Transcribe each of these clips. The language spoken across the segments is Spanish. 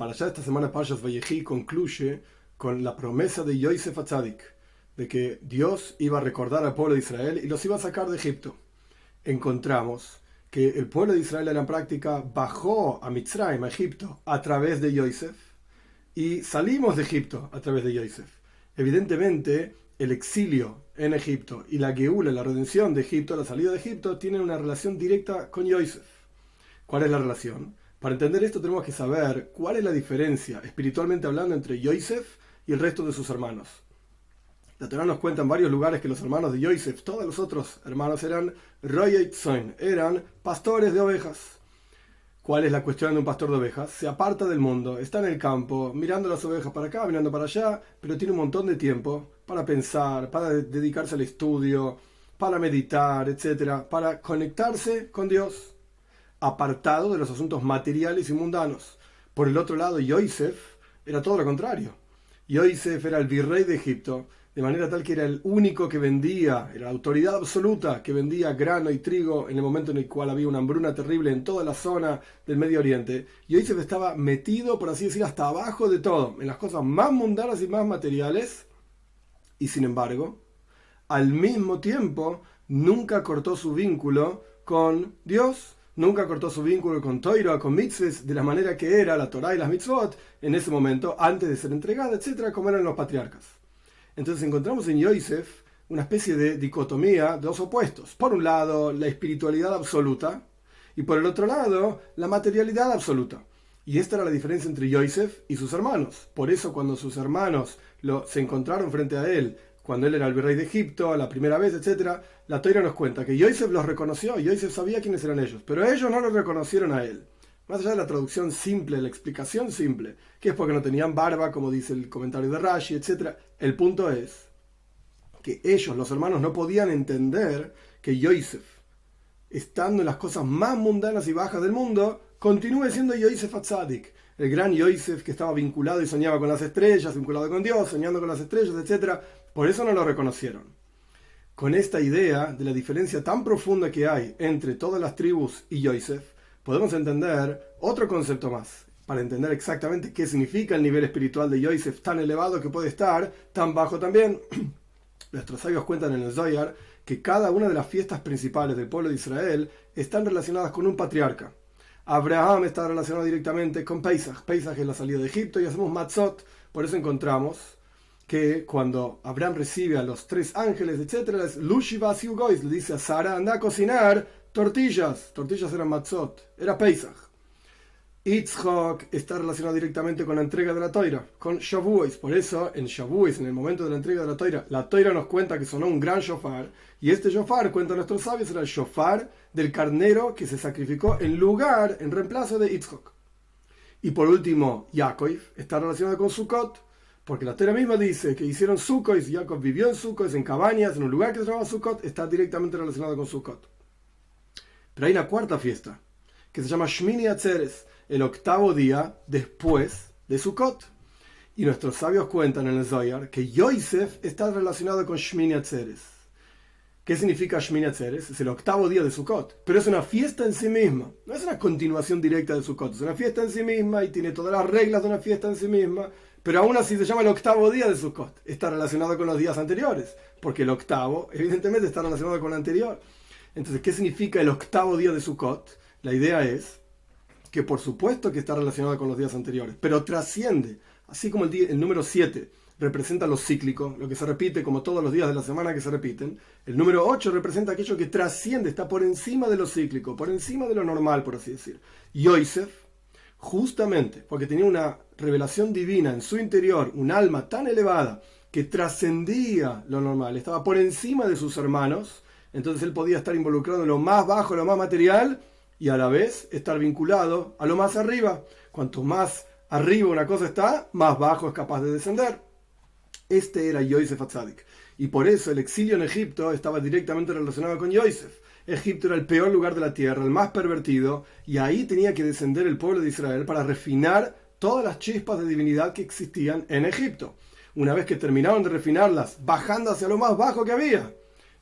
parashá de esta semana, Parshas Vayechi, concluye con la promesa de Yosef Atzadik, de que Dios iba a recordar al pueblo de Israel y los iba a sacar de Egipto. Encontramos que el pueblo de Israel en la práctica bajó a Mitzrayim, a Egipto, a través de Yosef, y salimos de Egipto a través de Yosef. Evidentemente, el exilio en Egipto y la Geula, la redención de Egipto, la salida de Egipto, tienen una relación directa con Yosef. ¿Cuál es la relación? Para entender esto tenemos que saber cuál es la diferencia, espiritualmente hablando, entre Yosef y el resto de sus hermanos. La Torá nos cuenta en varios lugares que los hermanos de Yosef, todos los otros hermanos, eran Royei Tzoin, eran pastores de ovejas. ¿Cuál es la cuestión de un pastor de ovejas? Se aparta del mundo, está en el campo, mirando las ovejas para acá, mirando para allá, pero tiene un montón de tiempo para pensar, para dedicarse al estudio, para meditar, etc., para conectarse con Dios, apartado de los asuntos materiales y mundanos. Por el otro lado, Yosef era todo lo contrario. Yosef era el virrey de Egipto, de manera tal que era el único que vendía, era la autoridad absoluta que vendía grano y trigo en el momento en el cual había una hambruna terrible en toda la zona del Medio Oriente. Yosef estaba metido, por así decir, hasta abajo de todo, en las cosas más mundanas y más materiales, y sin embargo, al mismo tiempo, nunca cortó su vínculo con Dios, nunca cortó su vínculo con Toira, con mitzvahs, de la manera que era la Torá y las mitzvot en ese momento, antes de ser entregada, etcétera, como eran los patriarcas. Entonces encontramos en Yosef una especie de dicotomía de dos opuestos. Por un lado, la espiritualidad absoluta, y por el otro lado, la materialidad absoluta. Y esta era la diferencia entre Yosef y sus hermanos. Por eso, cuando sus hermanos se encontraron frente a él, cuando él era el virrey de Egipto, la primera vez, etc., la Torá nos cuenta que Yosef los reconoció, Yosef sabía quiénes eran ellos, pero ellos no los reconocieron a él. Más allá de la traducción simple, la explicación simple, que es porque no tenían barba, como dice el comentario de Rashi, etc., el punto es que ellos, los hermanos, no podían entender que Yosef, estando en las cosas más mundanas y bajas del mundo, continúe siendo Yosef Atzadik, el gran Yosef que estaba vinculado y soñaba con las estrellas, vinculado con Dios, soñando con las estrellas, etc. Por eso no lo reconocieron. Con esta idea de la diferencia tan profunda que hay entre todas las tribus y Yosef, podemos entender otro concepto más, para entender exactamente qué significa el nivel espiritual de Yosef tan elevado que puede estar tan bajo también. Nuestros sabios cuentan en el Zohar que cada una de las fiestas principales del pueblo de Israel están relacionadas con un patriarca. Abraham está relacionado directamente con Pesach. Pesach es la salida de Egipto y hacemos Matzot. Por eso encontramos que cuando Abraham recibe a los tres ángeles, etc., es Lushiva Siugois, le dice a Sara, anda a cocinar tortillas. Tortillas eran Matzot, era Pesach. Yitzhak está relacionado directamente con la entrega de la Toira, con Shavuos. Por eso, en Shavuos, en el momento de la entrega de la Toira nos cuenta que sonó un gran shofar, y este shofar, cuentan nuestros sabios, era el shofar del carnero que se sacrificó en reemplazo de Yitzhak. Y por último, Yaakov está relacionado con Sukkot, porque la Torá misma dice que hicieron Sukkot, Jacob vivió en Sukkot, en cabañas, en un lugar que se llama Sukkot, está directamente relacionado con Sukkot. Pero hay una cuarta fiesta, que se llama Shmini Atzeres, el octavo día después de Sukkot. Y nuestros sabios cuentan en el Zohar que Yosef está relacionado con Shmini Atzeres. ¿Qué significa Shmini Atzeres? Es el octavo día de Sukkot, pero es una fiesta en sí misma. No es una continuación directa de Sukkot, es una fiesta en sí misma y tiene todas las reglas de una fiesta en sí misma, pero aún así se llama el octavo día de Sukkot. Está relacionado con los días anteriores, porque el octavo evidentemente está relacionado con el anterior. Entonces, ¿qué significa el octavo día de Sukkot? La idea es que por supuesto que está relacionado con los días anteriores, pero trasciende, así como el número 7 representa lo cíclico, lo que se repite como todos los días de la semana que se repiten, el número 8 representa aquello que trasciende, está por encima de lo cíclico, por encima de lo normal, por así decir. Yosef, justamente porque tenía una revelación divina en su interior, un alma tan elevada que trascendía lo normal, estaba por encima de sus hermanos, entonces él podía estar involucrado en lo más bajo, en lo más material, y a la vez estar vinculado a lo más arriba. Cuanto más arriba una cosa está, más bajo es capaz de descender. Este era Yosef Atzadik. Y por eso el exilio en Egipto estaba directamente relacionado con Yosef. Egipto era el peor lugar de la tierra, el más pervertido, y ahí tenía que descender el pueblo de Israel para refinar todas las chispas de divinidad que existían en Egipto. Una vez que terminaron de refinarlas, bajando hacia lo más bajo que había,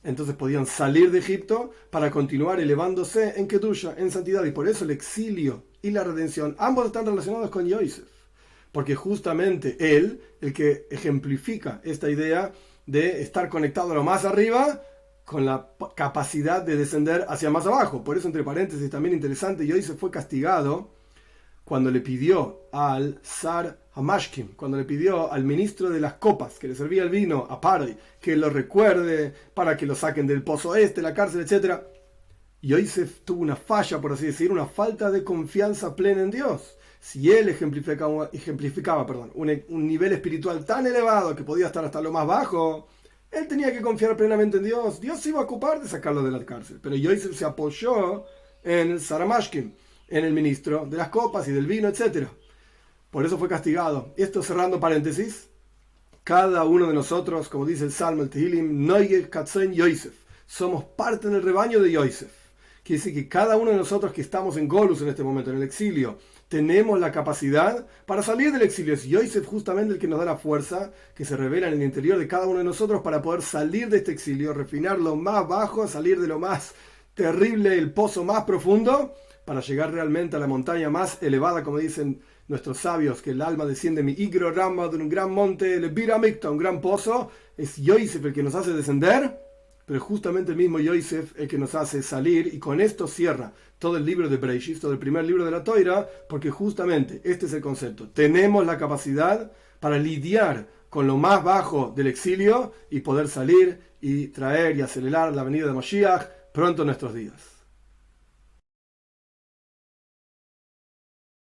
entonces podían salir de Egipto para continuar elevándose en Kedusha, en santidad. Y por eso el exilio y la redención, ambos están relacionados con Yosef. porque justamente él, el que ejemplifica esta idea de estar conectado a lo más arriba con la capacidad de descender hacia más abajo. Por eso, entre paréntesis, también interesante, Yosef fue castigado cuando le pidió al Sar Hamashkim, cuando le pidió al ministro de las copas, que le servía el vino, a Paroi, que lo recuerde para que lo saquen del pozo la cárcel, etc. Yosef tuvo una falla, por así decir, una falta de confianza plena en Dios. Si él ejemplificaba un nivel espiritual tan elevado que podía estar hasta lo más bajo, él tenía que confiar plenamente en Dios. Dios se iba a ocupar de sacarlo de la cárcel. Pero Yosef se apoyó en el Sar Hamashkim, en el ministro de las copas y del vino, etc. Por eso fue castigado. Esto, cerrando paréntesis, cada uno de nosotros, como dice el Salmo, el Tehilim, Noige Katzen Yosef, somos parte del rebaño de Yosef. Quiere decir que cada uno de nosotros que estamos en Golus en este momento, en el exilio, tenemos la capacidad para salir del exilio. Es Yosef justamente el que nos da la fuerza que se revela en el interior de cada uno de nosotros para poder salir de este exilio, refinar lo más bajo, salir de lo más terrible, el pozo más profundo, para llegar realmente a la montaña más elevada, como dicen nuestros sabios, que el alma desciende mi igro rama de un gran monte, le biramicta, un gran pozo. Es Yosef el que nos hace descender, pero es justamente el mismo Yosef el que nos hace salir, y con esto cierra todo el libro de Breishis, todo el primer libro de la Toira, porque justamente este es el concepto. Tenemos la capacidad para lidiar con lo más bajo del exilio y poder salir y traer y acelerar la venida de Moshiach pronto en nuestros días.